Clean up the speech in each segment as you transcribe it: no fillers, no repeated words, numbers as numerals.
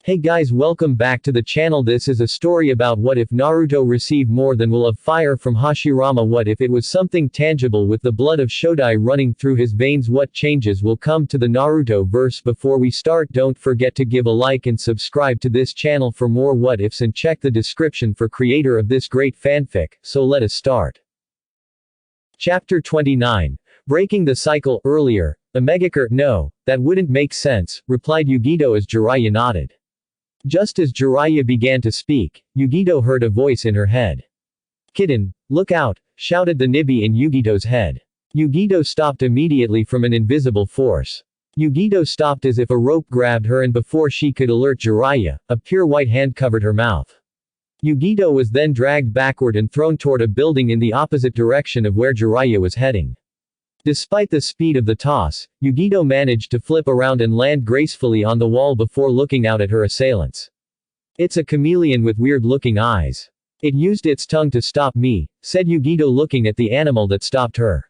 Hey guys, welcome back to the channel. This is a story about what if Naruto received more than will of fire from Hashirama. What if it was something tangible with the blood of Shodai running through his veins? What changes will come to the Naruto verse? Before we start, don't forget to give a like and subscribe to this channel for more what ifs, and check the description for creator of this great fanfic. So let us start. Chapter 29. Breaking the cycle. Earlier, Omegakure, no, that wouldn't make sense, replied Yugito as Jiraiya nodded. Just as Jiraiya began to speak, Yugito heard a voice in her head. Kitten, look out, shouted the Nibi in Yugito's head. Yugito stopped immediately from an invisible force. Yugito stopped as if a rope grabbed her, and before she could alert Jiraiya, a pure white hand covered her mouth. Yugito was then dragged backward and thrown toward a building in the opposite direction of where Jiraiya was heading. Despite the speed of the toss, Yugito managed to flip around and land gracefully on the wall before looking out at her assailants. It's a chameleon with weird-looking eyes. It used its tongue to stop me, said Yugito looking at the animal that stopped her.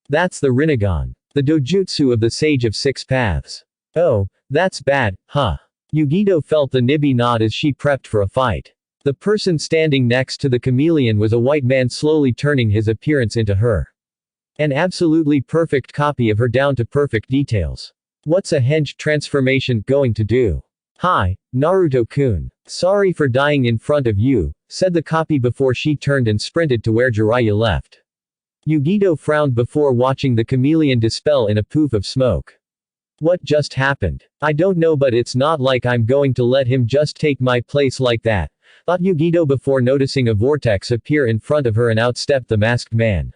That's the Rinnegan. The dojutsu of the Sage of Six Paths. Oh, that's bad, huh? Yugito felt the Nibi nod as she prepped for a fight. The person standing next to the chameleon was a white man, slowly turning his appearance into her. An absolutely perfect copy of her down to perfect details. What's a henge transformation going to do? Hi, Naruto-kun. Sorry for dying in front of you, said the copy before she turned and sprinted to where Jiraiya left. Yugito frowned before watching the chameleon dispel in a poof of smoke. What just happened? I don't know, but it's not like I'm going to let him just take my place like that, thought Yugito before noticing a vortex appear in front of her and out stepped the masked man.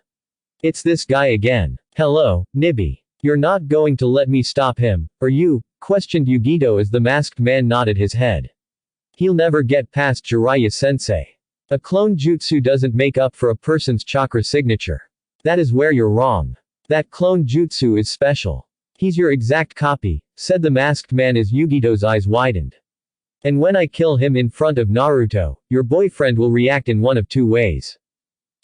It's this guy again. Hello, Nibi. You're not going to let me stop him, are you? Questioned Yugito as the masked man nodded his head. He'll never get past Jiraiya-sensei. A clone jutsu doesn't make up for a person's chakra signature. That is where you're wrong. That clone jutsu is special. He's your exact copy, said the masked man as Yugito's eyes widened. And when I kill him in front of Naruto, your boyfriend will react in one of two ways.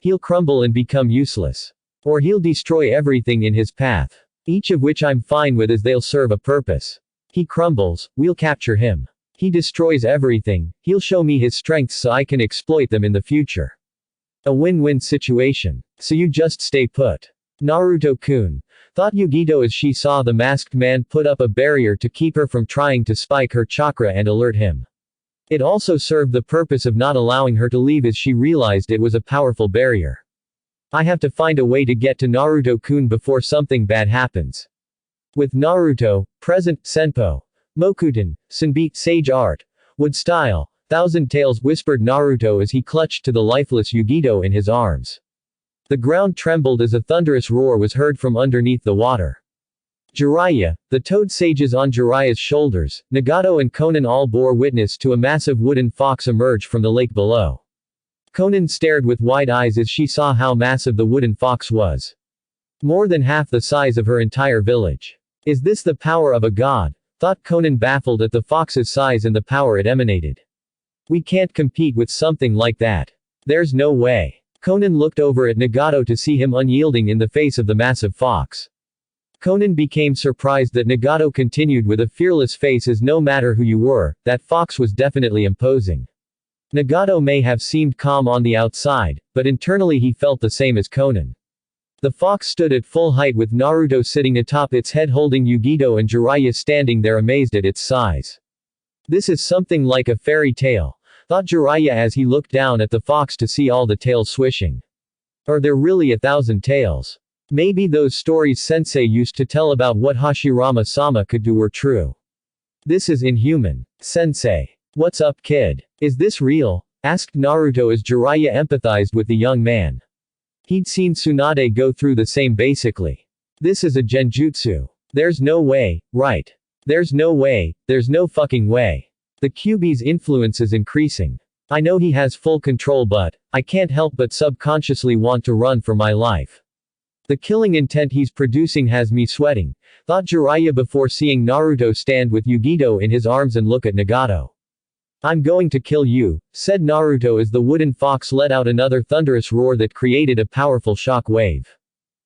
He'll crumble and become useless. Or he'll destroy everything in his path. Each of which I'm fine with, as they'll serve a purpose. He crumbles, we'll capture him. He destroys everything, he'll show me his strengths so I can exploit them in the future. A win-win situation. So you just stay put. Naruto-kun, thought Yugito as she saw the masked man put up a barrier to keep her from trying to spike her chakra and alert him. It also served the purpose of not allowing her to leave, as she realized it was a powerful barrier. I have to find a way to get to Naruto-kun before something bad happens. With Naruto, present, Senpo, Mokuton, Senbi, Sage Art, Wood Style, Thousand Tales, whispered Naruto as he clutched to the lifeless Yugito in his arms. The ground trembled as a thunderous roar was heard from underneath the water. Jiraiya, the toad sages on Jiraiya's shoulders, Nagato and Konan all bore witness to a massive wooden fox emerge from the lake below. Konan stared with wide eyes as she saw how massive the wooden fox was. More than half the size of her entire village. Is this the power of a god? Thought Konan, baffled at the fox's size and the power it emanated. We can't compete with something like that. There's no way. Konan looked over at Nagato to see him unyielding in the face of the massive fox. Konan became surprised that Nagato continued with a fearless face, as no matter who you were, that fox was definitely imposing. Nagato may have seemed calm on the outside, but internally he felt the same as Konan. The fox stood at full height with Naruto sitting atop its head holding Yugito and Jiraiya standing there amazed at its size. This is something like a fairy tale, thought Jiraiya as he looked down at the fox to see all the tails swishing. Are there really 1,000 tails? Maybe those stories Sensei used to tell about what Hashirama-sama could do were true. This is inhuman. Sensei. What's up, kid? Is this real? Asked Naruto as Jiraiya empathized with the young man. He'd seen Tsunade go through the same basically. This is a genjutsu. There's no way, right? There's no way, there's no fucking way. The QB's influence is increasing. I know he has full control, but I can't help but subconsciously want to run for my life. The killing intent he's producing has me sweating, thought Jiraiya before seeing Naruto stand with Yugito in his arms and look at Nagato. I'm going to kill you, said Naruto as the wooden fox let out another thunderous roar that created a powerful shock wave.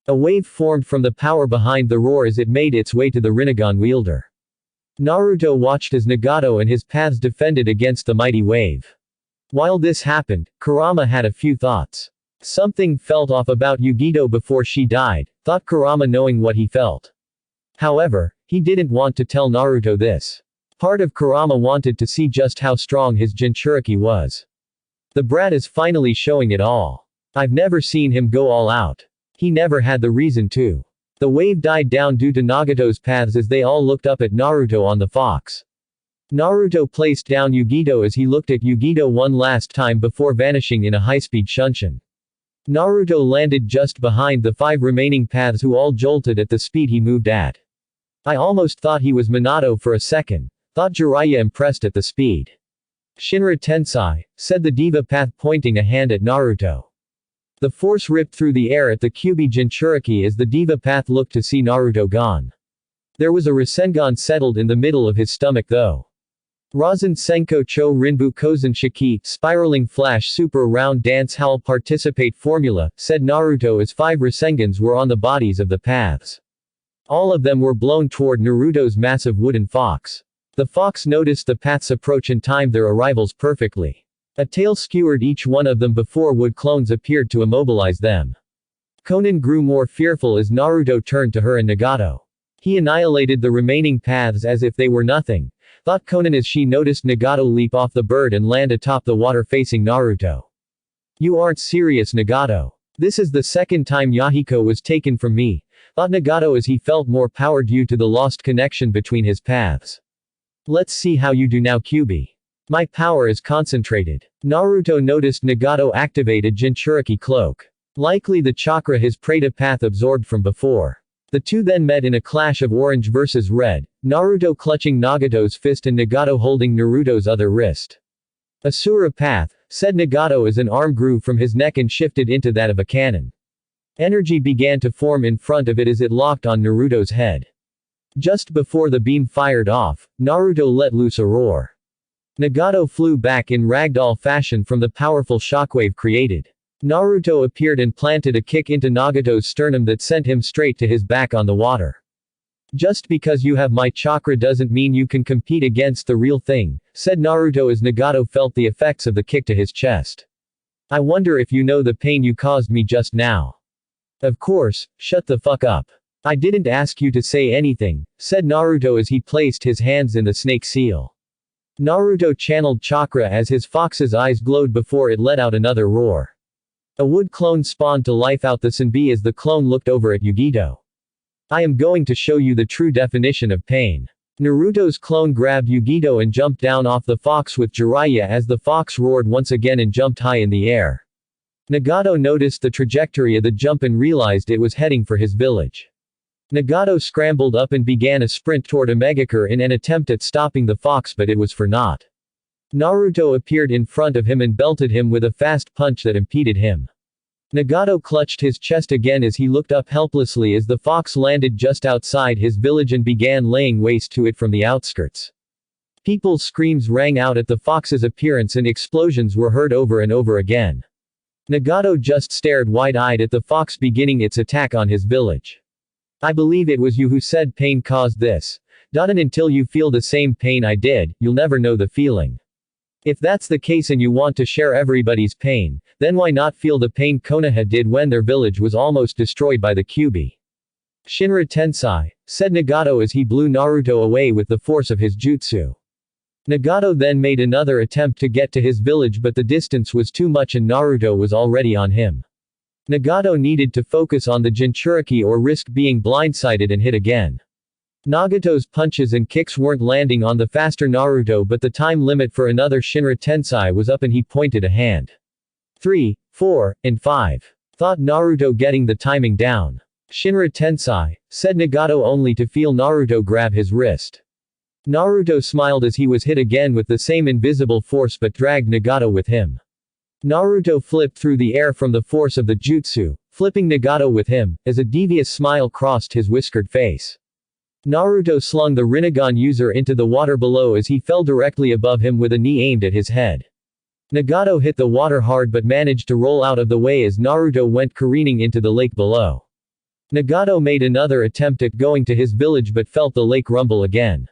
A wave formed from the power behind the roar as it made its way to the Rinnegan wielder. Naruto watched as Nagato and his paths defended against the mighty wave. While this happened, Kurama had a few thoughts. Something felt off about Yugito before she died, thought Kurama knowing what he felt. However, he didn't want to tell Naruto this. Part of Kurama wanted to see just how strong his Jinchuriki was. The brat is finally showing it all. I've never seen him go all out. He never had the reason to. The wave died down due to Nagato's paths as they all looked up at Naruto on the fox. Naruto placed down Yugito as he looked at Yugito one last time before vanishing in a high-speed shunshin. Naruto landed just behind the 5 remaining paths who all jolted at the speed he moved at. I almost thought he was Minato for a second, thought Jiraiya impressed at the speed. Shinra Tensei, said the Diva Path pointing a hand at Naruto. The force ripped through the air at the Kyuubi Jinchuriki as the Diva Path looked to see Naruto gone. There was a Rasengan settled in the middle of his stomach though. Rasen Senko Cho Rinbu Kozen Shiki, spiraling flash super round dance howl participate formula, said Naruto as 5 Rasengans were on the bodies of the paths. All of them were blown toward Naruto's massive wooden fox. The fox noticed the path's approach and timed their arrivals perfectly. A tail skewered each one of them before wood clones appeared to immobilize them. Konan grew more fearful as Naruto turned to her and Nagato. He annihilated the remaining paths as if they were nothing, thought Konan as she noticed Nagato leap off the bird and land atop the water facing Naruto. You aren't serious, Nagato. This is the second time Yahiko was taken from me, thought Nagato as he felt more power due to the lost connection between his paths. Let's see how you do now, Kyuubi. My power is concentrated. Naruto noticed Nagato activate a Jinchuriki cloak. Likely the chakra his Preta path absorbed from before. The two then met in a clash of orange versus red, Naruto clutching Nagato's fist and Nagato holding Naruto's other wrist. Asura path, said Nagato as an arm grew from his neck and shifted into that of a cannon. Energy began to form in front of it as it locked on Naruto's head. Just before the beam fired off, Naruto let loose a roar. Nagato flew back in ragdoll fashion from the powerful shockwave created. Naruto appeared and planted a kick into Nagato's sternum that sent him straight to his back on the water. Just because you have my chakra doesn't mean you can compete against the real thing, said Naruto as Nagato felt the effects of the kick to his chest. I wonder if you know the pain you caused me just now. Of course, shut the fuck up. I didn't ask you to say anything, said Naruto as he placed his hands in the snake seal. Naruto channeled chakra as his fox's eyes glowed before it let out another roar. A wood clone spawned to life out the Senbi as the clone looked over at Yugito. I am going to show you the true definition of pain. Naruto's clone grabbed Yugito and jumped down off the fox with Jiraiya as the fox roared once again and jumped high in the air. Nagato noticed the trajectory of the jump and realized it was heading for his village. Nagato scrambled up and began a sprint toward Omegakure in an attempt at stopping the fox, but it was for naught. Naruto appeared in front of him and belted him with a fast punch that impeded him. Nagato clutched his chest again as he looked up helplessly as the fox landed just outside his village and began laying waste to it from the outskirts. People's screams rang out at the fox's appearance and explosions were heard over and over again. Nagato just stared wide-eyed at the fox beginning its attack on his village. I believe it was you who said pain caused this. And until you feel the same pain I did, you'll never know the feeling. If that's the case and you want to share everybody's pain, then why not feel the pain Konoha did when their village was almost destroyed by the Kyuubi? Shinra Tensei, said Nagato as he blew Naruto away with the force of his jutsu. Nagato then made another attempt to get to his village, but the distance was too much and Naruto was already on him. Nagato needed to focus on the Jinchuriki or risk being blindsided and hit again. Nagato's punches and kicks weren't landing on the faster Naruto, but the time limit for another Shinra Tensei was up and he pointed a hand. 3, 4, and 5. Thought Naruto getting the timing down. Shinra Tensei, said Nagato only to feel Naruto grab his wrist. Naruto smiled as he was hit again with the same invisible force but dragged Nagato with him. Naruto flipped through the air from the force of the jutsu, flipping Nagato with him, as a devious smile crossed his whiskered face. Naruto slung the Rinnegan user into the water below as he fell directly above him with a knee aimed at his head. Nagato hit the water hard but managed to roll out of the way as Naruto went careening into the lake below. Nagato made another attempt at going to his village but felt the lake rumble again.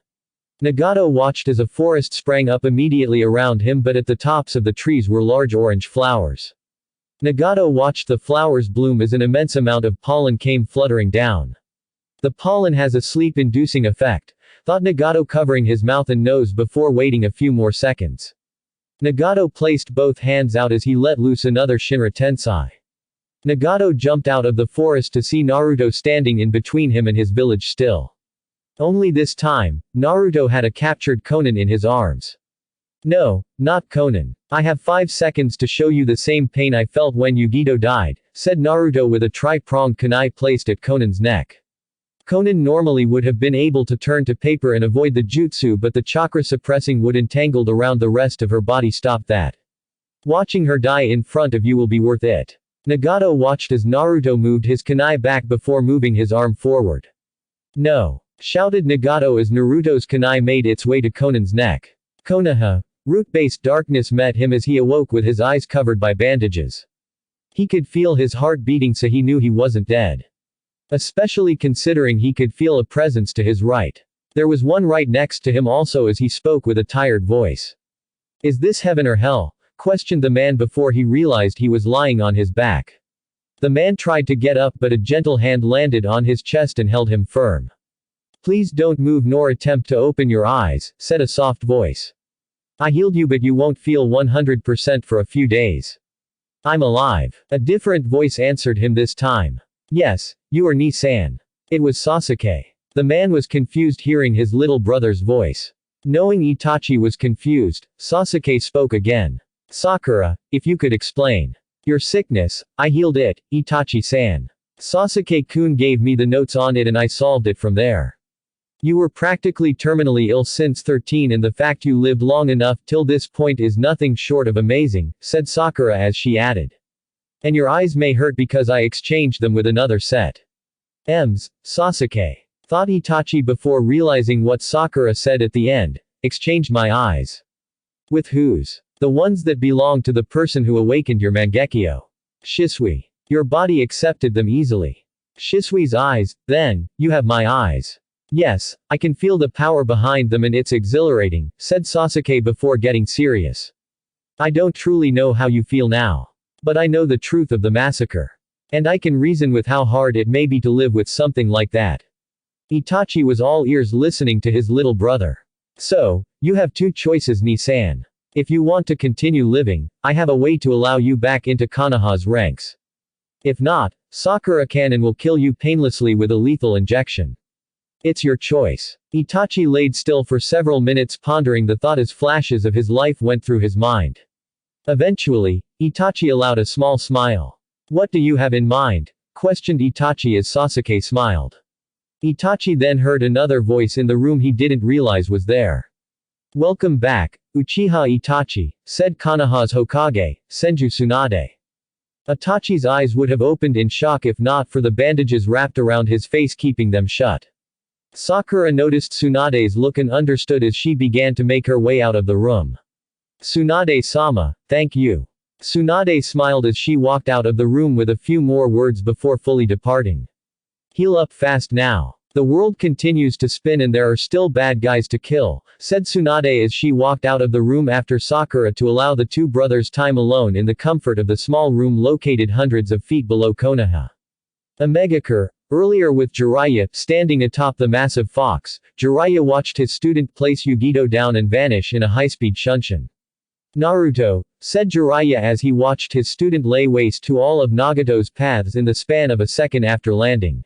Nagato watched as a forest sprang up immediately around him, but at the tops of the trees were large orange flowers. Nagato watched the flowers bloom as an immense amount of pollen came fluttering down. The pollen has a sleep-inducing effect, thought Nagato, covering his mouth and nose before waiting a few more seconds. Nagato placed both hands out as he let loose another Shinra Tensei. Nagato jumped out of the forest to see Naruto standing in between him and his village still. Only this time, Naruto had a captured Konan in his arms. No, not Konan. I have 5 seconds to show you the same pain I felt when Yugito died, said Naruto with a tri-pronged kunai placed at Konan's neck. Konan normally would have been able to turn to paper and avoid the jutsu, but the chakra-suppressing wood entangled around the rest of her body stopped that. Watching her die in front of you will be worth it. Nagato watched as Naruto moved his kunai back before moving his arm forward. No! Shouted Nagato as Naruto's kunai made its way to Konan's neck. Konoha! Root-based darkness met him as he awoke with his eyes covered by bandages. He could feel his heart beating, so he knew he wasn't dead. Especially considering he could feel a presence to his right. There was one right next to him also as he spoke with a tired voice. Is this heaven or hell? Questioned the man before he realized he was lying on his back. The man tried to get up, but a gentle hand landed on his chest and held him firm. Please don't move nor attempt to open your eyes, said a soft voice. I healed you, but you won't feel 100% for a few days. I'm alive. A different voice answered him this time. Yes, you are Ni-san. It was Sasuke. The man was confused hearing his little brother's voice. Knowing Itachi was confused, Sasuke spoke again. Sakura, if you could explain. Your sickness, I healed it, Itachi-san. Sasuke-kun gave me the notes on it and I solved it from there. You were practically terminally ill since 13 and the fact you lived long enough till this point is nothing short of amazing, said Sakura as she added. And your eyes may hurt because I exchanged them with another set. Sasuke. Thought Itachi before realizing what Sakura said at the end. Exchanged my eyes. With whose? The ones that belong to the person who awakened your Mangekyo. Shisui. Your body accepted them easily. Shisui's eyes, then, you have my eyes. Yes, I can feel the power behind them and it's exhilarating, said Sasuke before getting serious. I don't truly know how you feel now. But I know the truth of the massacre. And I can reason with how hard it may be to live with something like that. Itachi was all ears listening to his little brother. So, you have 2 choices, Ni-san. If you want to continue living, I have a way to allow you back into Konoha's ranks. If not, Sakura-kan will kill you painlessly with a lethal injection. It's your choice. Itachi laid still for several minutes pondering the thought as flashes of his life went through his mind. Eventually, Itachi allowed a small smile. What do you have in mind? Questioned Itachi as Sasuke smiled. Itachi then heard another voice in the room he didn't realize was there. Welcome back, Uchiha Itachi, said Konoha's Hokage, Senju Tsunade. Itachi's eyes would have opened in shock if not for the bandages wrapped around his face keeping them shut. Sakura noticed Tsunade's look and understood as she began to make her way out of the room. Tsunade-sama, thank you. Tsunade smiled as she walked out of the room with a few more words before fully departing. Heal up fast now. The world continues to spin and there are still bad guys to kill, said Tsunade as she walked out of the room after Sakura to allow the 2 brothers time alone in the comfort of the small room located hundreds of feet below Konoha. A megacure. Earlier with Jiraiya standing atop the massive fox, Jiraiya watched his student place Yugito down and vanish in a high-speed shunshin. Naruto, said Jiraiya as he watched his student lay waste to all of Nagato's paths in the span of a second after landing.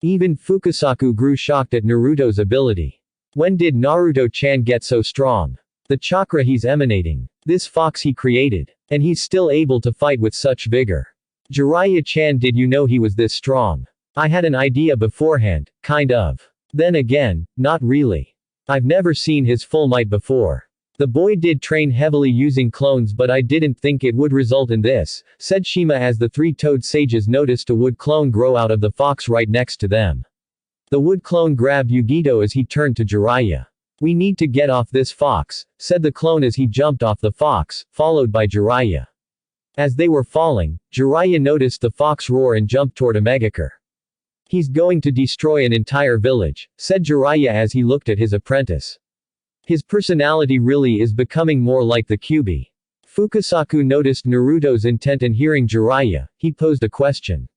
Even Fukasaku grew shocked at Naruto's ability. When did Naruto-chan get so strong? The chakra he's emanating. This fox he created. And he's still able to fight with such vigor. Jiraiya-chan, did you know he was this strong? I had an idea beforehand, kind of. Then again, not really. I've never seen his full might before. The boy did train heavily using clones, but I didn't think it would result in this, said Shima as the 3 toad sages noticed a wood clone grow out of the fox right next to them. The wood clone grabbed Yugito as he turned to Jiraiya. We need to get off this fox, said the clone as he jumped off the fox, followed by Jiraiya. As they were falling, Jiraiya noticed the fox roar and jumped toward a megacure. He's going to destroy an entire village, said Jiraiya as he looked at his apprentice. His personality really is becoming more like the Kyuubi. Fukasaku noticed Naruto's intent and hearing Jiraiya, he posed a question.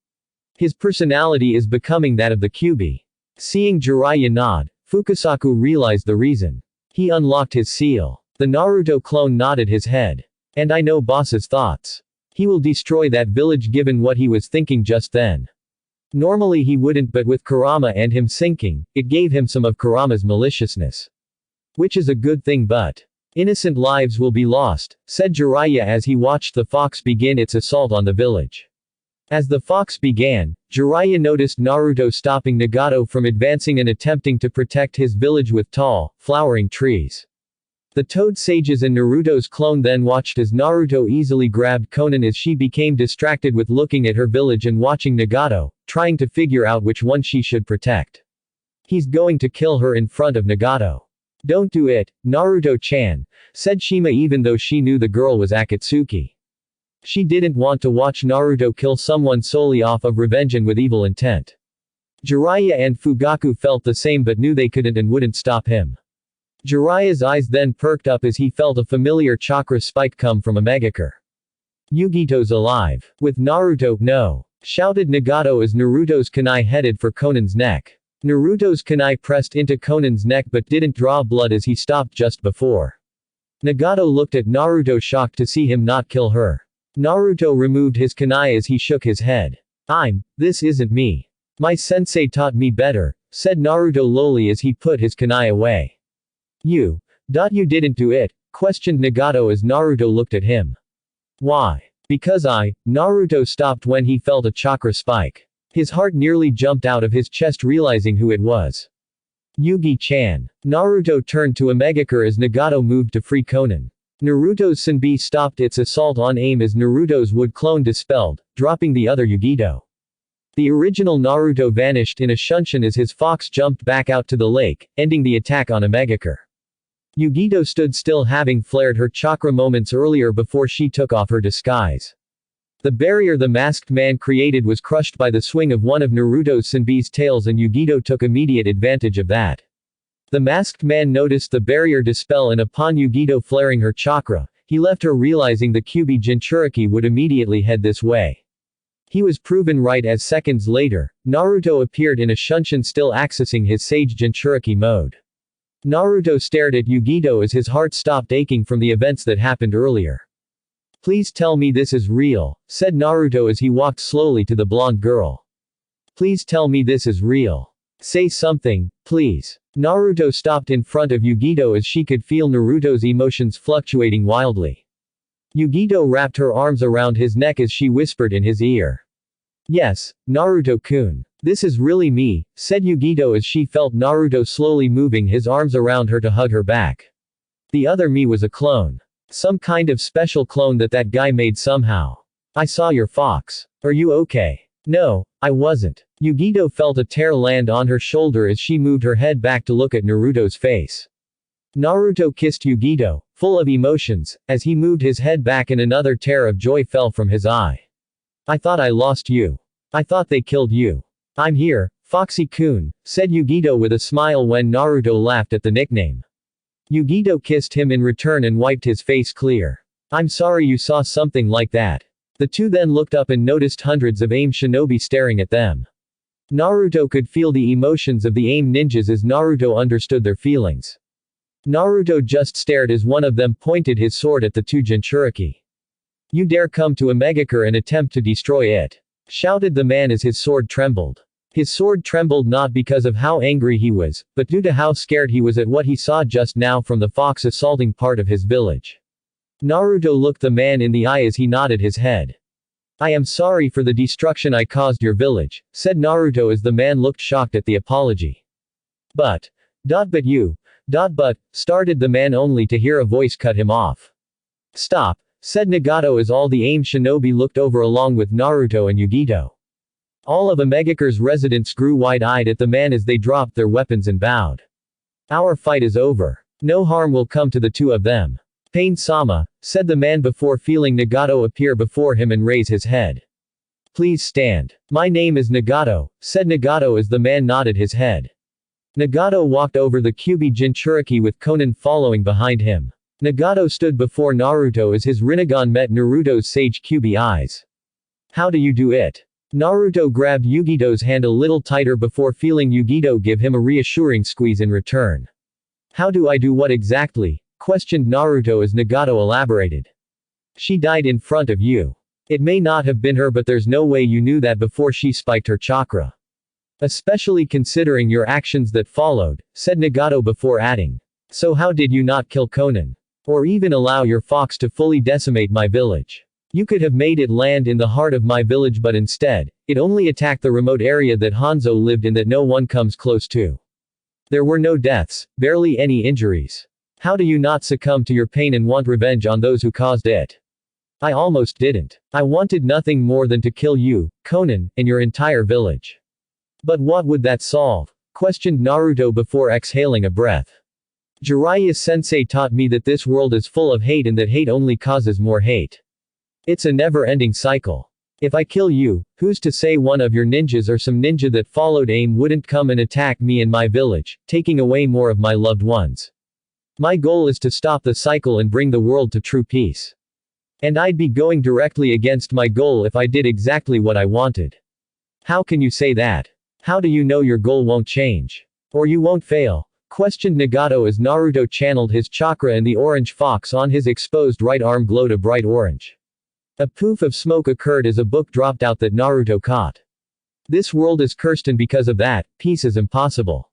His personality is becoming that of the Kyuubi. Seeing Jiraiya nod, Fukasaku realized the reason. He unlocked his seal. The Naruto clone nodded his head. And I know boss's thoughts. He will destroy that village given what he was thinking just then. Normally he wouldn't, but with Kurama and him sinking, it gave him some of Kurama's maliciousness. Which is a good thing, but innocent lives will be lost, said Jiraiya as he watched the fox begin its assault on the village. As the fox began, Jiraiya noticed Naruto stopping Nagato from advancing and attempting to protect his village with tall, flowering trees. The Toad Sages and Naruto's clone then watched as Naruto easily grabbed Konan as she became distracted with looking at her village and watching Nagato, trying to figure out which one she should protect. He's going to kill her in front of Nagato. Don't do it, Naruto-chan, said Shima even though she knew the girl was Akatsuki. She didn't want to watch Naruto kill someone solely off of revenge and with evil intent. Jiraiya and Fugaku felt the same but knew they couldn't and wouldn't stop him. Jiraiya's eyes then perked up as he felt a familiar chakra spike come from a Megakure. Yugito's alive. With Naruto, no, shouted Nagato as Naruto's kunai headed for Konan's neck. Naruto's kunai pressed into Konan's neck but didn't draw blood as he stopped just before. Nagato looked at Naruto shocked to see him not kill her. Naruto removed his kunai as he shook his head. This isn't me. My sensei taught me better, said Naruto lowly as he put his kunai away. You didn't do it, questioned Nagato as Naruto looked at him. Why? Because Naruto stopped when he felt a chakra spike. His heart nearly jumped out of his chest realizing who it was. Yugi-chan. Naruto turned to a Megakure as Nagato moved to free Konan. Naruto's Senbi stopped its assault on aim as Naruto's wood clone dispelled, dropping the other Yugito. The original Naruto vanished in a shunshin as his fox jumped back out to the lake, ending the attack on a Megakure. Yugito stood still having flared her chakra moments earlier before she took off her disguise. The barrier the masked man created was crushed by the swing of one of Naruto's Senbi's tails and Yugito took immediate advantage of that. The masked man noticed the barrier dispel and upon Yugito flaring her chakra, he left her realizing the Kyuubi Jinchuriki would immediately head this way. He was proven right as seconds later, Naruto appeared in a shunshin still accessing his Sage Jinchuriki mode. Naruto stared at Yugito as his heart stopped aching from the events that happened earlier. Please tell me this is real, said Naruto as he walked slowly to the blonde girl. Please tell me this is real. Say something, please. Naruto stopped in front of Yugito as she could feel Naruto's emotions fluctuating wildly. Yugito wrapped her arms around his neck as she whispered in his ear. Yes, Naruto-kun. This is really me, said Yugito as she felt Naruto slowly moving his arms around her to hug her back. The other me was a clone. Some kind of special clone that guy made somehow. I saw your fox. Are you okay? No, I wasn't. Yugito felt a tear land on her shoulder as she moved her head back to look at Naruto's face. Naruto kissed Yugito, full of emotions, as he moved his head back and another tear of joy fell from his eye. I thought I lost you. I thought they killed you. I'm here, Foxy-kun, said Yugito with a smile when Naruto laughed at the nickname. Yugito kissed him in return and wiped his face clear. I'm sorry you saw something like that. The two then looked up and noticed hundreds of AIM shinobi staring at them. Naruto could feel the emotions of the AIM ninjas as Naruto understood their feelings. Naruto just stared as one of them pointed his sword at the two Jinchuriki. You dare come to a Megakure and attempt to destroy it, shouted the man as his sword trembled. His sword trembled not because of how angry he was, but due to how scared he was at what he saw just now from the fox assaulting part of his village. Naruto looked the man in the eye as he nodded his head. I am sorry for the destruction I caused your village, said Naruto as the man looked shocked at the apology. But you, started the man only to hear a voice cut him off. Stop, said Nagato as all the AIM shinobi looked over along with Naruto and Yugito. All of Amegakure's residents grew wide-eyed at the man as they dropped their weapons and bowed. Our fight is over. No harm will come to the two of them. Pain-sama, said the man before feeling Nagato appear before him and raise his head. Please stand. My name is Nagato, said Nagato as the man nodded his head. Nagato walked over the Kyuubi Jinchuriki with Konan following behind him. Nagato stood before Naruto as his Rinnegan met Naruto's sage Kyuubi eyes. How do you do it? Naruto grabbed Yugito's hand a little tighter before feeling Yugito give him a reassuring squeeze in return. How do I do what exactly? Questioned Naruto as Nagato elaborated. She died in front of you. It may not have been her, but there's no way you knew that before she spiked her chakra. Especially considering your actions that followed, said Nagato before adding. So how did you not kill Konan? Or even allow your fox to fully decimate my village? You could have made it land in the heart of my village, but instead, it only attacked the remote area that Hanzo lived in that no one comes close to. There were no deaths, barely any injuries. How do you not succumb to your pain and want revenge on those who caused it? I almost didn't. I wanted nothing more than to kill you, Konan, and your entire village. But what would that solve? Questioned Naruto before exhaling a breath. Jiraiya-sensei taught me that this world is full of hate and that hate only causes more hate. It's a never-ending cycle. If I kill you, who's to say one of your ninjas or some ninja that followed aim wouldn't come and attack me and my village, taking away more of my loved ones? My goal is to stop the cycle and bring the world to true peace. And I'd be going directly against my goal if I did exactly what I wanted. How can you say that? How do you know your goal won't change? Or you won't fail? Questioned Nagato as Naruto channeled his chakra and the orange fox on his exposed right arm glowed a bright orange. A poof of smoke occurred as a book dropped out that Naruto caught. This world is cursed, and because of that, peace is impossible.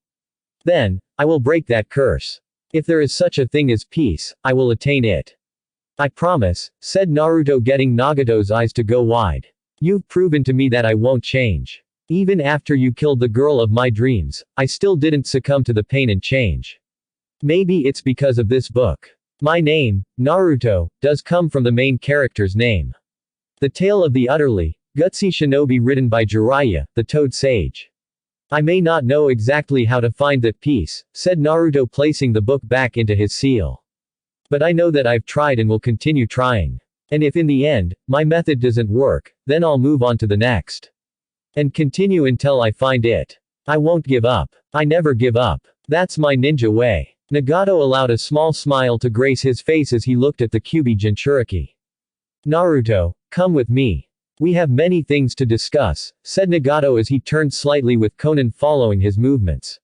Then, I will break that curse. If there is such a thing as peace, I will attain it. I promise, said Naruto, getting Nagato's eyes to go wide. You've proven to me that I won't change. Even after you killed the girl of my dreams, I still didn't succumb to the pain and change. Maybe it's because of this book. My name, Naruto, does come from the main character's name. The Tale of the Utterly Gutsy Shinobi, written by Jiraiya, the Toad Sage. I may not know exactly how to find that peace, said Naruto, placing the book back into his seal. But I know that I've tried and will continue trying. And if in the end, my method doesn't work, then I'll move on to the next. And continue until I find it. I won't give up. I never give up. That's my ninja way. Nagato allowed a small smile to grace his face as he looked at the Kyuubi Jinchuriki. Naruto, come with me. We have many things to discuss, said Nagato as he turned slightly with Konan following his movements.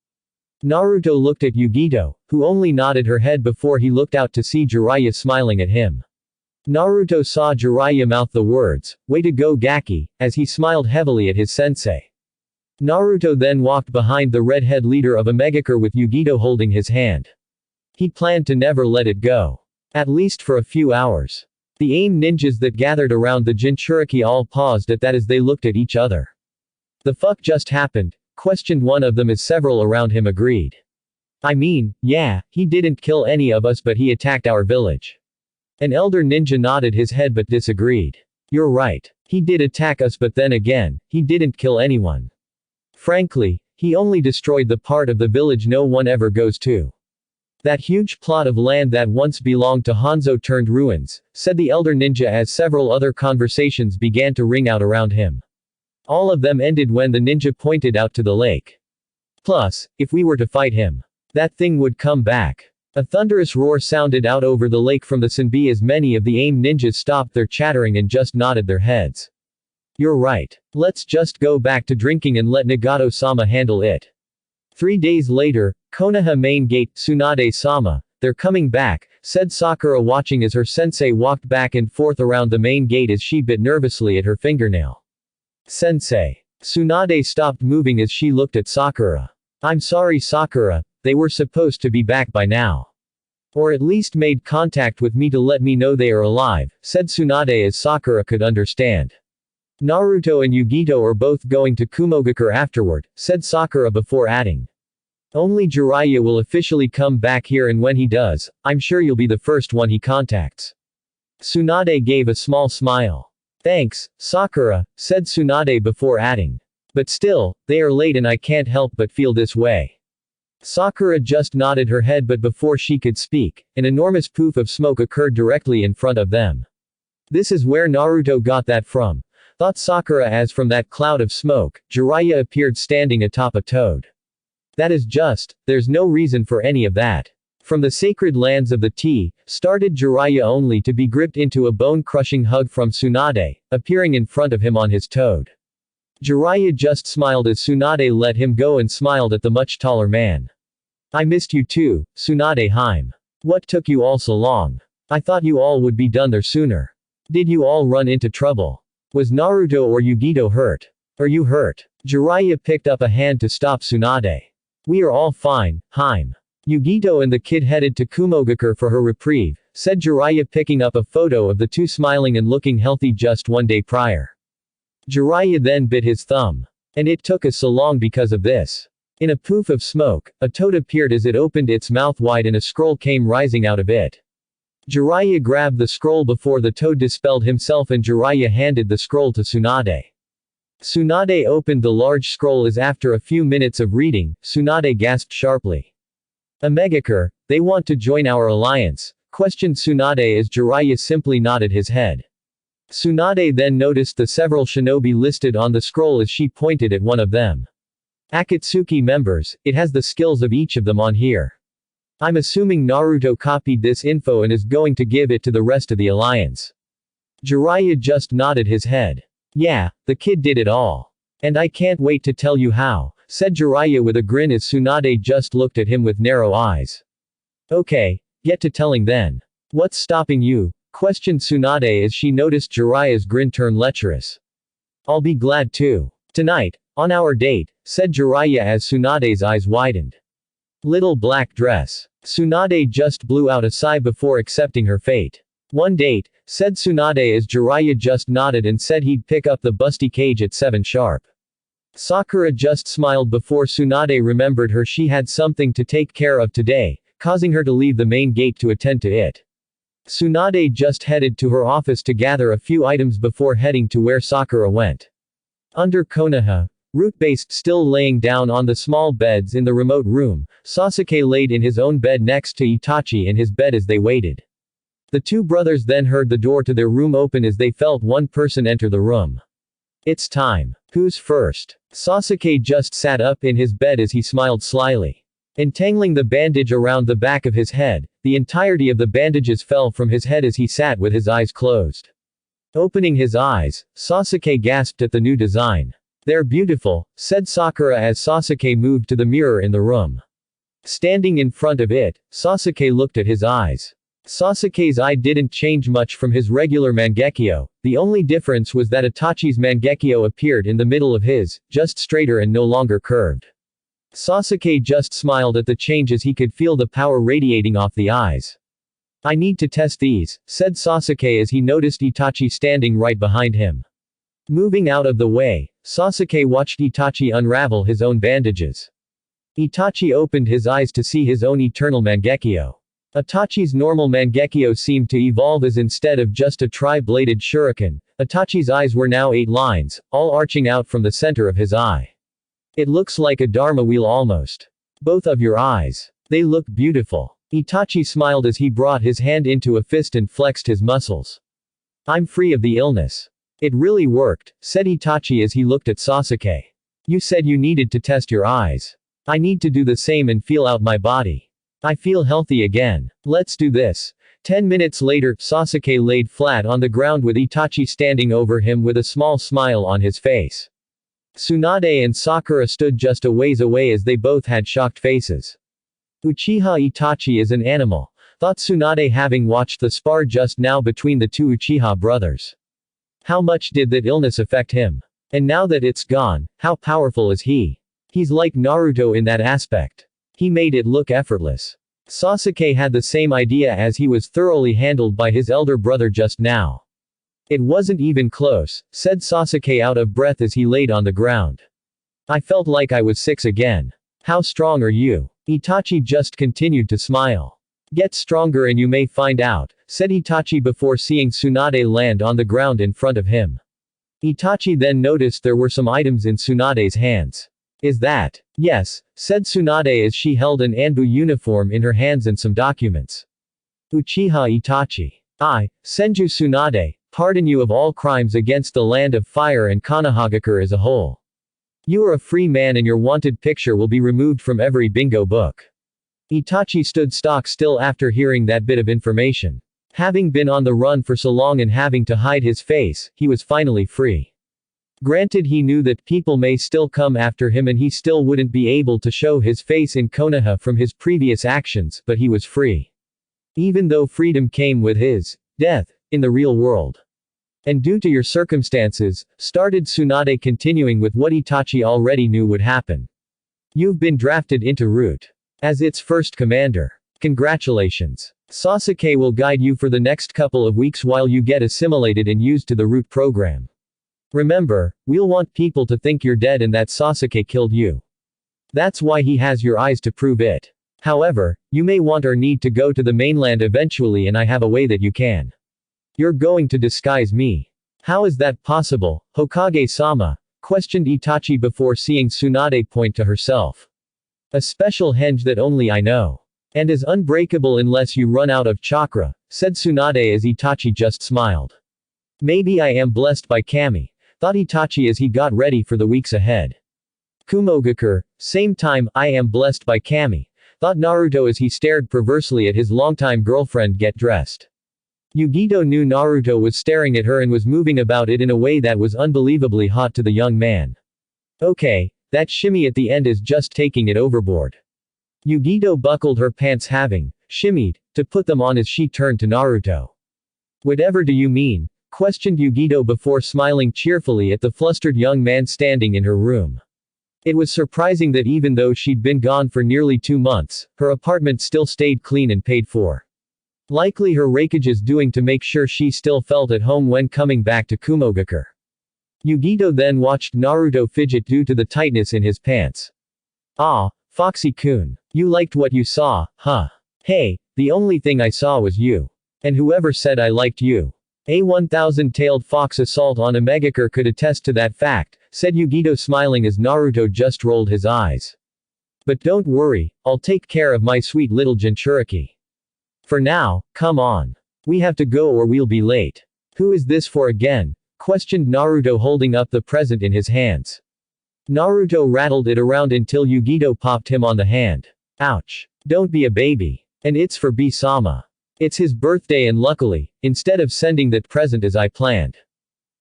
Naruto looked at Yugito, who only nodded her head before he looked out to see Jiraiya smiling at him. Naruto saw Jiraiya mouth the words, "Way to go Gaki," as he smiled heavily at his sensei. Naruto then walked behind the redhead leader of Omegakure with Yugito holding his hand. He planned to never let it go. At least for a few hours. The AIM ninjas that gathered around the Jinchuriki all paused at that as they looked at each other. The fuck just happened? Questioned one of them as several around him agreed. I mean, yeah, he didn't kill any of us, but he attacked our village. An elder ninja nodded his head but disagreed. You're right. He did attack us, but then again, he didn't kill anyone. Frankly, he only destroyed the part of the village no one ever goes to. That huge plot of land that once belonged to Hanzo turned ruins, said the elder ninja as several other conversations began to ring out around him. All of them ended when the ninja pointed out to the lake. Plus, if we were to fight him, that thing would come back. A thunderous roar sounded out over the lake from the Senbi as many of the AIM ninjas stopped their chattering and just nodded their heads. You're right. Let's just go back to drinking and let Nagato-sama handle it. 3 days later, Konoha main gate, Tsunade-sama, they're coming back, said Sakura watching as her sensei walked back and forth around the main gate as she bit nervously at her fingernail. Sensei. Tsunade stopped moving as she looked at Sakura. I'm sorry Sakura, they were supposed to be back by now. Or at least made contact with me to let me know they are alive, said Tsunade as Sakura could understand. Naruto and Yugito are both going to Kumogakure afterward, said Sakura before adding. Only Jiraiya will officially come back here, and when he does, I'm sure you'll be the first one he contacts. Tsunade gave a small smile. Thanks, Sakura, said Tsunade before adding. But still, they are late and I can't help but feel this way. Sakura just nodded her head, but before she could speak, an enormous poof of smoke occurred directly in front of them. This is where Naruto got that from, thought Sakura as from that cloud of smoke, Jiraiya appeared standing atop a toad. That is just, there's no reason for any of that. From the sacred lands of the tea, started Jiraiya only to be gripped into a bone-crushing hug from Tsunade, appearing in front of him on his toad. Jiraiya just smiled as Tsunade let him go and smiled at the much taller man. I missed you too, Tsunade Haim. What took you all so long? I thought you all would be done there sooner. Did you all run into trouble? Was Naruto or Yugito hurt? Are you hurt? Jiraiya picked up a hand to stop Tsunade. We are all fine, Haim. Yugito and the kid headed to Kumogakure for her reprieve, said Jiraiya picking up a photo of the two smiling and looking healthy just one day prior. Jiraiya then bit his thumb. And it took us so long because of this. In a poof of smoke, a toad appeared as it opened its mouth wide and a scroll came rising out of it. Jiraiya grabbed the scroll before the toad dispelled himself and Jiraiya handed the scroll to Tsunade. Tsunade opened the large scroll as after a few minutes of reading, Tsunade gasped sharply. Omegakure, they want to join our alliance? Questioned Tsunade as Jiraiya simply nodded his head. Tsunade then noticed the several shinobi listed on the scroll as she pointed at one of them. Akatsuki members, it has the skills of each of them on here. I'm assuming Naruto copied this info and is going to give it to the rest of the alliance. Jiraiya just nodded his head. Yeah, the kid did it all. And I can't wait to tell you how, said Jiraiya with a grin as Tsunade just looked at him with narrow eyes. Okay, get to telling then. What's stopping you? Questioned Tsunade as she noticed Jiraiya's grin turn lecherous. I'll be glad too. Tonight, on our date, said Jiraiya as Tsunade's eyes widened. Little black dress. Tsunade just blew out a sigh before accepting her fate. One date, said Tsunade as Jiraiya just nodded and said he'd pick up the busty cage at 7 sharp. Sakura just smiled before Tsunade remembered her she had something to take care of today, causing her to leave the main gate to attend to it. Tsunade just headed to her office to gather a few items before heading to where Sakura went. Under Konoha, root-based still laying down on the small beds in the remote room, Sasuke laid in his own bed next to Itachi in his bed as they waited. The two brothers then heard the door to their room open as they felt one person enter the room. It's time. Who's first? Sasuke just sat up in his bed as he smiled slyly. Entangling the bandage around the back of his head, the entirety of the bandages fell from his head as he sat with his eyes closed. Opening his eyes, Sasuke gasped at the new design. They're beautiful, said Sakura as Sasuke moved to the mirror in the room. Standing in front of it, Sasuke looked at his eyes. Sasuke's eye didn't change much from his regular Mangekyo, the only difference was that Itachi's Mangekyo appeared in the middle of his, just straighter and no longer curved. Sasuke just smiled at the change as he could feel the power radiating off the eyes. I need to test these, said Sasuke as he noticed Itachi standing right behind him. Moving out of the way, Sasuke watched Itachi unravel his own bandages. Itachi opened his eyes to see his own eternal Mangekyo. Itachi's normal Mangekyo seemed to evolve as instead of just a tri-bladed shuriken, Itachi's eyes were now 8 lines, all arching out from the center of his eye. It looks like a Dharma wheel almost. Both of your eyes. They look beautiful. Itachi smiled as he brought his hand into a fist and flexed his muscles. I'm free of the illness. It really worked, said Itachi as he looked at Sasuke. You said you needed to test your eyes. I need to do the same and feel out my body. I feel healthy again. Let's do this. 10 minutes later, Sasuke laid flat on the ground with Itachi standing over him with a small smile on his face. Tsunade and Sakura stood just a ways away as they both had shocked faces. Uchiha Itachi is an animal, thought Tsunade having watched the spar just now between the two Uchiha brothers. How much did that illness affect him? And now that it's gone, how powerful is he? He's like Naruto in that aspect. He made it look effortless. Sasuke had the same idea as he was thoroughly handled by his elder brother just now. It wasn't even close, said Sasuke out of breath as he laid on the ground. I felt like I was 6 again. How strong are you? Itachi just continued to smile. Get stronger and you may find out, said Itachi before seeing Tsunade land on the ground in front of him. Itachi then noticed there were some items in Tsunade's hands. Is that? Yes, said Tsunade as she held an Anbu uniform in her hands and some documents. Uchiha Itachi. I, Senju Tsunade, pardon you of all crimes against the land of fire and Konohagakure as a whole. You are a free man and your wanted picture will be removed from every bingo book. Itachi stood stock still after hearing that bit of information. Having been on the run for so long and having to hide his face, he was finally free. Granted, he knew that people may still come after him and he still wouldn't be able to show his face in Konoha from his previous actions, but he was free. Even though freedom came with his death in the real world. And due to your circumstances, started Tsunade, continuing with what Itachi already knew would happen. You've been drafted into Root as its first commander. Congratulations. Sasuke will guide you for the next couple of weeks while you get assimilated and used to the Root program. Remember, we'll want people to think you're dead and that Sasuke killed you. That's why he has your eyes to prove it. However, you may want or need to go to the mainland eventually and I have a way that you can. You're going to disguise me. How is that possible, Hokage-sama? Questioned Itachi before seeing Tsunade point to herself. A special henge that only I know. And is unbreakable unless you run out of chakra, said Tsunade as Itachi just smiled. Maybe I am blessed by Kami, thought Itachi as he got ready for the weeks ahead. Kumogakure, same time, I am blessed by Kami, thought Naruto as he stared perversely at his longtime girlfriend get dressed. Yugito knew Naruto was staring at her and was moving about it in a way that was unbelievably hot to the young man. Okay, that shimmy at the end is just taking it overboard. Yugito buckled her pants, having shimmied to put them on as she turned to Naruto. Whatever do you mean? Questioned Yugito before smiling cheerfully at the flustered young man standing in her room. It was surprising that even though she'd been gone for nearly 2 months, her apartment still stayed clean and paid for. Likely her rakeages doing to make sure she still felt at home when coming back to Kumogakure. Yugito then watched Naruto fidget due to the tightness in his pants. Ah, Foxy-kun. You liked what you saw, huh? Hey, the only thing I saw was you. And whoever said I liked you. A 1,000-tailed fox assault on a Megakure could attest to that fact, said Yugito smiling as Naruto just rolled his eyes. But don't worry, I'll take care of my sweet little Jinchuriki. For now, come on. We have to go or we'll be late. Who is this for again? Questioned Naruto holding up the present in his hands. Naruto rattled it around until Yugito popped him on the hand. Ouch. Don't be a baby. And it's for B-sama. It's his birthday and luckily, instead of sending that present as I planned.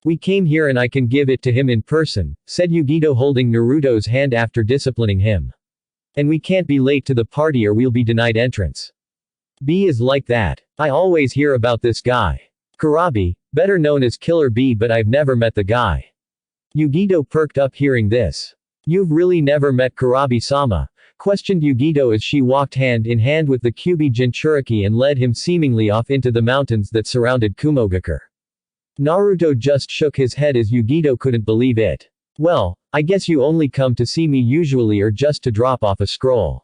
We came here and I can give it to him in person, said Yugito holding Naruto's hand after disciplining him. And we can't be late to the party or we'll be denied entrance. B is like that. I always hear about this guy. Kurabi, better known as Killer B, but I've never met the guy. Yugito perked up hearing this. You've really never met Kurabi-sama? Questioned Yugito as she walked hand in hand with the Kyuubi Jinchuriki and led him seemingly off into the mountains that surrounded Kumogakure. Naruto just shook his head as Yugito couldn't believe it. Well, I guess you only come to see me usually or just to drop off a scroll.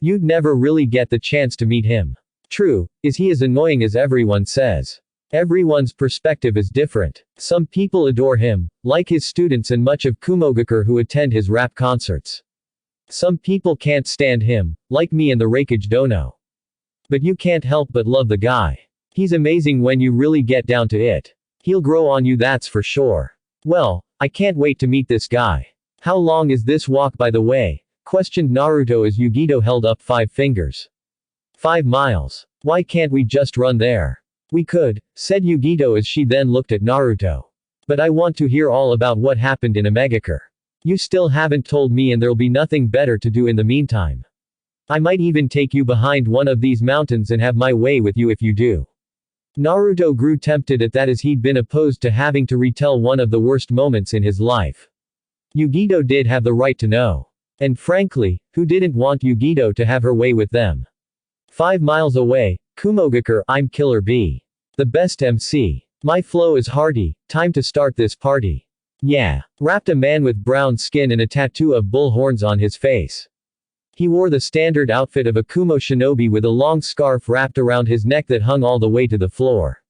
You'd never really get the chance to meet him. True, is he as annoying as everyone says? Everyone's perspective is different. Some people adore him, like his students and much of Kumogakure who attend his rap concerts. Some people can't stand him, like me and the Raikage Dono. But you can't help but love the guy. He's amazing when you really get down to it. He'll grow on you, that's for sure. Well, I can't wait to meet this guy. How long is this walk by the way? Questioned Naruto as Yugito held up 5 fingers. 5 miles. Why can't we just run there? We could, said Yugito as she then looked at Naruto. But I want to hear all about what happened in Megakure. You still haven't told me and there'll be nothing better to do in the meantime. I might even take you behind one of these mountains and have my way with you if you do. Naruto grew tempted at that as he'd been opposed to having to retell one of the worst moments in his life. Yugito did have the right to know. And frankly, who didn't want Yugito to have her way with them? 5 miles away, Kumogakure, I'm Killer B. The best MC. My flow is hearty, time to start this party. Yeah. Rapped a man with brown skin and a tattoo of bull horns on his face. He wore the standard outfit of a Kumo shinobi with a long scarf wrapped around his neck that hung all the way to the floor.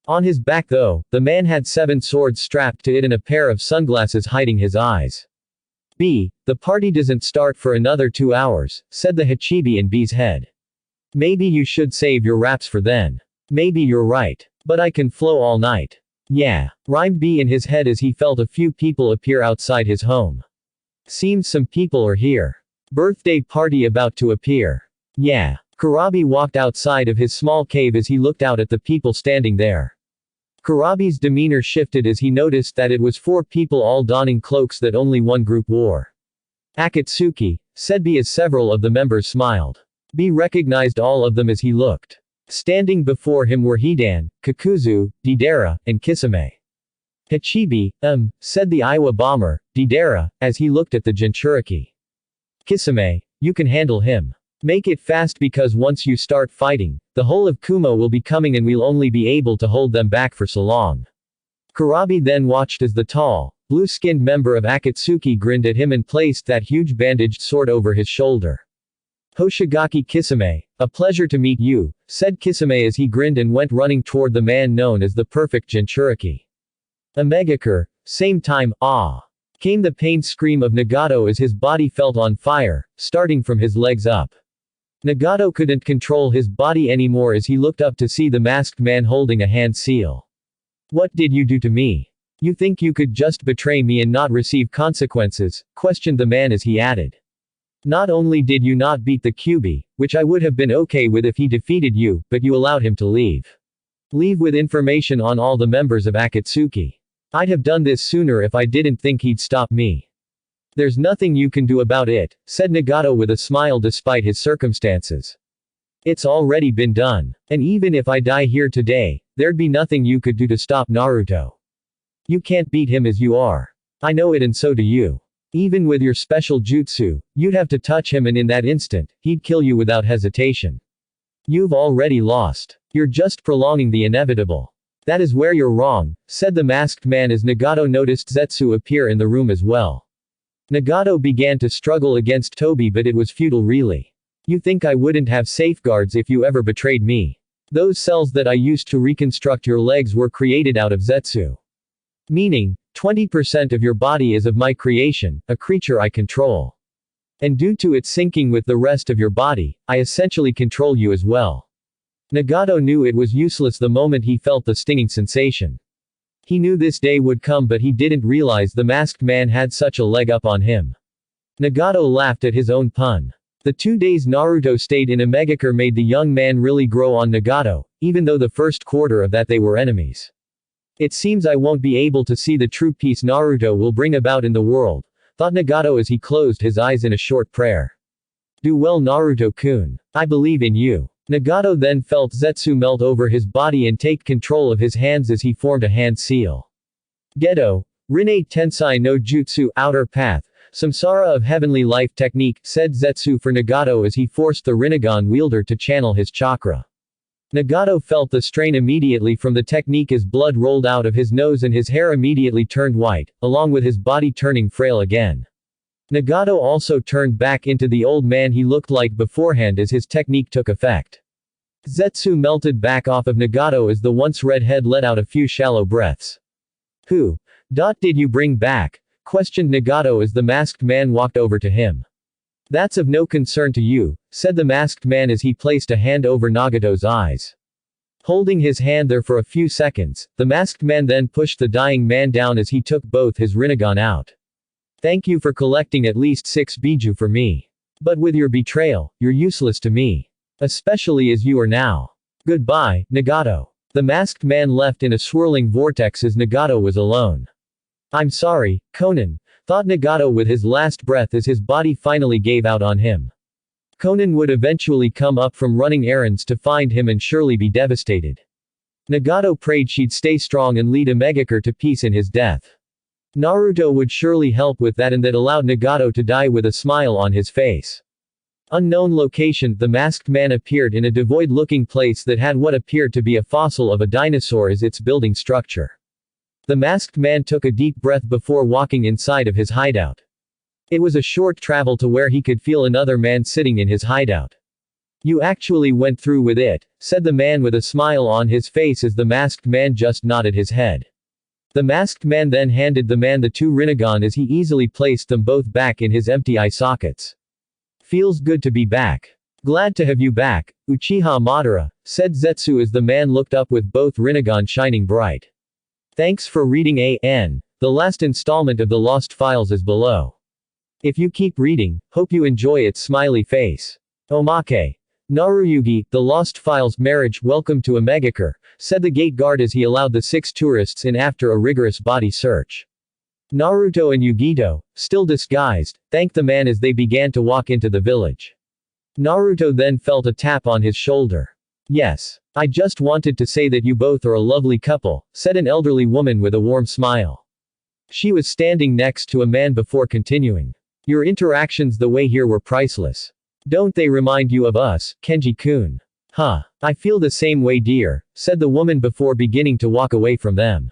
On his back though, the man had 7 swords strapped to it and a pair of sunglasses hiding his eyes. B, the party doesn't start for another 2 hours, said the Hachibi in B's head. Maybe you should save your raps for then. Maybe you're right. But I can flow all night. Yeah, rhymed B in his head as he felt a few people appear outside his home. Seems some people are here. Birthday party about to appear. Yeah. Kurabi walked outside of his small cave as he looked out at the people standing there. Kurabi's demeanor shifted as he noticed that it was 4 people all donning cloaks that only one group wore. Akatsuki, said B as several of the members smiled. B recognized all of them as he looked. Standing before him were Hidan, Kakuzu, Deidara, and Kisame. Hachibi, said the Iowa bomber, Deidara, as he looked at the Jinchuriki. Kisame, you can handle him. Make it fast because once you start fighting, the whole of Kumo will be coming and we'll only be able to hold them back for so long. Kurabi then watched as the tall, blue-skinned member of Akatsuki grinned at him and placed that huge bandaged sword over his shoulder. Hoshigaki Kisame, a pleasure to meet you, said Kisame as he grinned and went running toward the man known as the perfect Jinchuriki. A Megakure, same time, came the pained scream of Nagato as his body felt on fire, starting from his legs up. Nagato couldn't control his body anymore as he looked up to see the masked man holding a hand seal. What did you do to me? You think you could just betray me and not receive consequences? Questioned the man as he added. Not only did you not beat the Kyuubi, which I would have been okay with if he defeated you, but you allowed him to leave. Leave with information on all the members of Akatsuki. I'd have done this sooner if I didn't think he'd stop me. There's nothing you can do about it, said Nagato with a smile despite his circumstances. It's already been done. And even if I die here today, there'd be nothing you could do to stop Naruto. You can't beat him as you are. I know it and so do you. Even with your special jutsu, you'd have to touch him and in that instant, he'd kill you without hesitation. You've already lost. You're just prolonging the inevitable. That is where you're wrong, said the masked man as Nagato noticed Zetsu appear in the room as well. Nagato began to struggle against Toby but it was futile really. You think I wouldn't have safeguards if you ever betrayed me? Those cells that I used to reconstruct your legs were created out of Zetsu. Meaning, 20% of your body is of my creation, a creature I control. And due to it syncing with the rest of your body, I essentially control you as well. Nagato knew it was useless the moment he felt the stinging sensation. He knew this day would come but he didn't realize the masked man had such a leg up on him. Nagato laughed at his own pun. The 2 days Naruto stayed in a Megakure made the young man really grow on Nagato, even though the first quarter of that they were enemies. It seems I won't be able to see the true peace Naruto will bring about in the world, thought Nagato as he closed his eyes in a short prayer. Do well Naruto-kun. I believe in you. Nagato then felt Zetsu melt over his body and take control of his hands as he formed a hand seal. Gedo, Rinne Tensai no Jutsu, Outer Path, Samsara of Heavenly Life Technique, said Zetsu for Nagato as he forced the Rinnegan wielder to channel his chakra. Nagato felt the strain immediately from the technique as blood rolled out of his nose and his hair immediately turned white, along with his body turning frail again. Nagato also turned back into the old man he looked like beforehand as his technique took effect. Zetsu melted back off of Nagato as the once red head let out a few shallow breaths. Who did you bring back? Questioned Nagato as the masked man walked over to him. That's of no concern to you, said the masked man as he placed a hand over Nagato's eyes. Holding his hand there for a few seconds, the masked man then pushed the dying man down as he took both his Rinnegan out. Thank you for collecting at least 6 biju for me. But with your betrayal, you're useless to me. Especially as you are now. Goodbye, Nagato. The masked man left in a swirling vortex as Nagato was alone. I'm sorry, Conan, thought Nagato with his last breath as his body finally gave out on him. Conan would eventually come up from running errands to find him and surely be devastated. Nagato prayed she'd stay strong and lead a Megakure to peace in his death. Naruto would surely help with that and that allowed Nagato to die with a smile on his face. Unknown location, the masked man appeared in a devoid-looking place that had what appeared to be a fossil of a dinosaur as its building structure. The masked man took a deep breath before walking inside of his hideout. It was a short travel to where he could feel another man sitting in his hideout. You actually went through with it, said the man with a smile on his face as the masked man just nodded his head. The masked man then handed the man the 2 Rinnegan as he easily placed them both back in his empty eye sockets. Feels good to be back. Glad to have you back, Uchiha Madara, said Zetsu as the man looked up with both Rinnegan shining bright. Thanks for reading The last installment of the Lost Files is below. If you keep reading, hope you enjoy its smiley face. Omake. Naruyugi, the Lost Files marriage, welcome to Omegakure, said the gate guard as he allowed the 6 tourists in after a rigorous body search. Naruto and Yugito, still disguised, thanked the man as they began to walk into the village. Naruto then felt a tap on his shoulder. Yes. I just wanted to say that you both are a lovely couple, said an elderly woman with a warm smile. She was standing next to a man before continuing. Your interactions the way here were priceless. Don't they remind you of us, Kenji-kun? Huh. I feel the same way, dear, said the woman before beginning to walk away from them.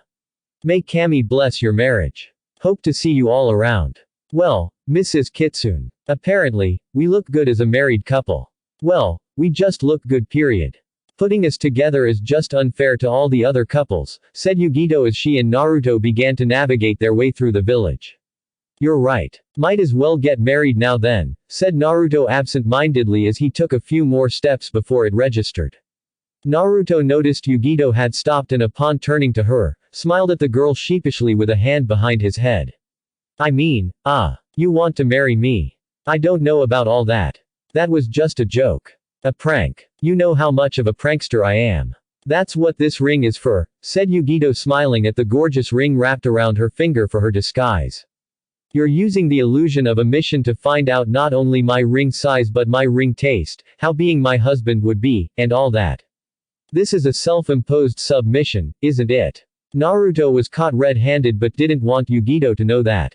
May Kami bless your marriage. Hope to see you all around. Well, Mrs. Kitsune. Apparently, we look good as a married couple. Well, we just look good, period. Putting us together is just unfair to all the other couples, said Yugito as she and Naruto began to navigate their way through the village. You're right. Might as well get married now then, said Naruto absent-mindedly as he took a few more steps before it registered. Naruto noticed Yugito had stopped and upon turning to her, smiled at the girl sheepishly with a hand behind his head. I mean, you want to marry me? I don't know about all that. That was just a joke. A prank. You know how much of a prankster I am. That's what this ring is for, said Yugito smiling at the gorgeous ring wrapped around her finger for her disguise. You're using the illusion of a mission to find out not only my ring size but my ring taste, how being my husband would be, and all that. This is a self-imposed submission, isn't it? Naruto was caught red-handed but didn't want Yugito to know that.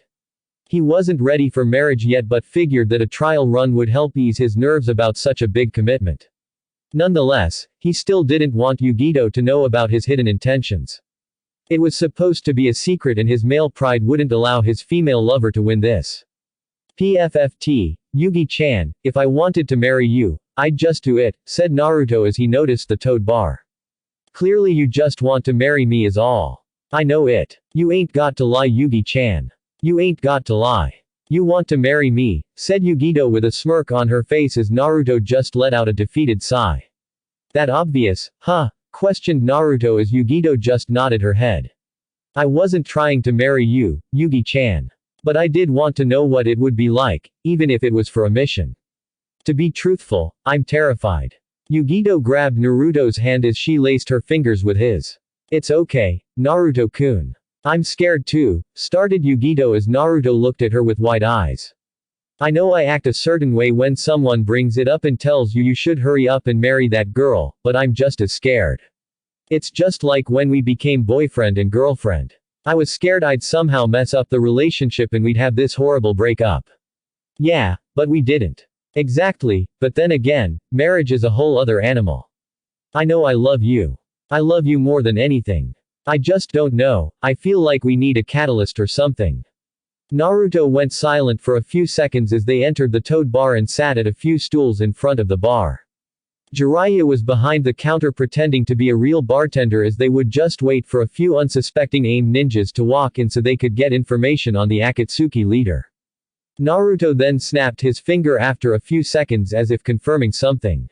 He wasn't ready for marriage yet but figured that a trial run would help ease his nerves about such a big commitment. Nonetheless, he still didn't want Yugito to know about his hidden intentions. It was supposed to be a secret and his male pride wouldn't allow his female lover to win this. PFFT, Yugi-chan, if I wanted to marry you, I'd just do it, said Naruto as he noticed the toad bar. Clearly you just want to marry me is all. I know it. You ain't got to lie, Yugi-chan. You ain't got to lie. You want to marry me, said Yugito with a smirk on her face as Naruto just let out a defeated sigh. That obvious, huh? Questioned Naruto as Yugito just nodded her head. I wasn't trying to marry you, Yugi-chan. But I did want to know what it would be like, even if it was for a mission. To be truthful, I'm terrified. Yugito grabbed Naruto's hand as she laced her fingers with his. It's okay, Naruto-kun. I'm scared too, started Yugito as Naruto looked at her with wide eyes. I know I act a certain way when someone brings it up and tells you should hurry up and marry that girl, but I'm just as scared. It's just like when we became boyfriend and girlfriend. I was scared I'd somehow mess up the relationship and we'd have this horrible breakup. Yeah, but we didn't. Exactly, but then again, marriage is a whole other animal. I know I love you. I love you more than anything. I just don't know, I feel like we need a catalyst or something. Naruto went silent for a few seconds as they entered the toad bar and sat at a few stools in front of the bar. Jiraiya was behind the counter pretending to be a real bartender as they would just wait for a few unsuspecting AIM ninjas to walk in so they could get information on the Akatsuki leader. Naruto then snapped his finger after a few seconds as if confirming something.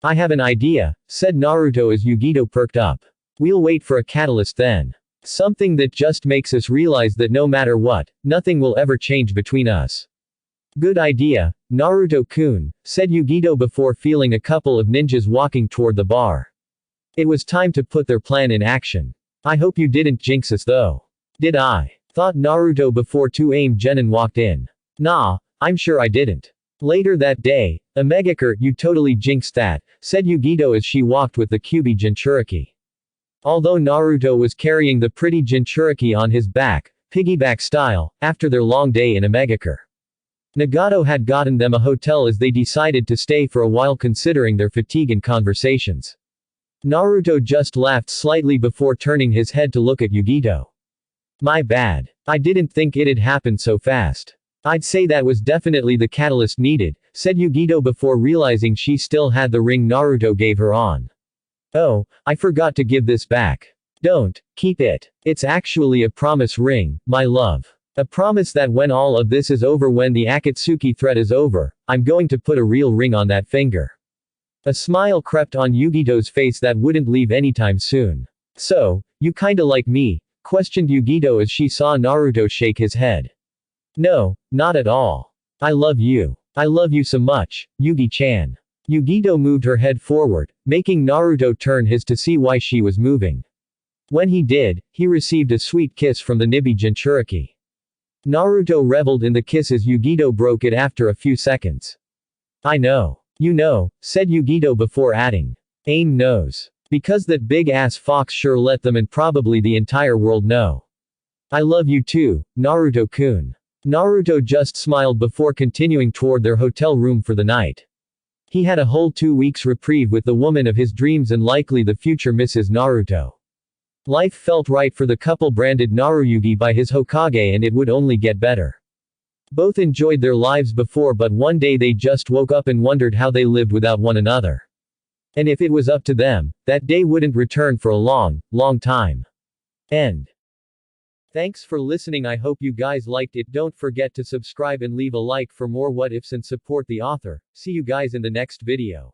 I have an idea, said Naruto as Yugito perked up. We'll wait for a catalyst then. Something that just makes us realize that no matter what, nothing will ever change between us. Good idea, Naruto-kun, said Yugito before feeling a couple of ninjas walking toward the bar. It was time to put their plan in action. I hope you didn't jinx us though. Did I? Thought Naruto before two AIM genin walked in. Nah, I'm sure I didn't. Later that day, Omegakure, you totally jinxed that, said Yugito as she walked with the Kyuubi Jinchuriki. Although Naruto was carrying the pretty Jinchuriki on his back, piggyback style, after their long day in Omegakure. Nagato had gotten them a hotel as they decided to stay for a while considering their fatigue and conversations. Naruto just laughed slightly before turning his head to look at Yugito. My bad. I didn't think it'd happen so fast. I'd say that was definitely the catalyst needed, said Yugito before realizing she still had the ring Naruto gave her on. Oh, I forgot to give this back. Don't, keep it. It's actually a promise ring, my love. A promise that when all of this is over, when the Akatsuki threat is over, I'm going to put a real ring on that finger. A smile crept on Yugito's face that wouldn't leave anytime soon. So, you kinda like me? Questioned Yugito as she saw Naruto shake his head. No, not at all. I love you. I love you so much, Yugi-chan. Yugito moved her head forward, making Naruto turn his to see why she was moving. When he did, he received a sweet kiss from the Nibi Jinchuriki. Naruto reveled in the kiss as Yugito broke it after a few seconds. I know. You know, said Yugito before adding. AIM knows. Because that big-ass fox sure let them and probably the entire world know. I love you too, Naruto-kun. Naruto just smiled before continuing toward their hotel room for the night. He had a whole 2 weeks reprieve with the woman of his dreams and likely the future Mrs. Naruto. Life felt right for the couple branded Naruyugi by his Hokage and it would only get better. Both enjoyed their lives before but one day they just woke up and wondered how they lived without one another. And if it was up to them, that day wouldn't return for a long, long time. End. Thanks for listening. I hope you guys liked it. Don't forget to subscribe and leave a like for more what ifs and support the author. See you guys in the next video.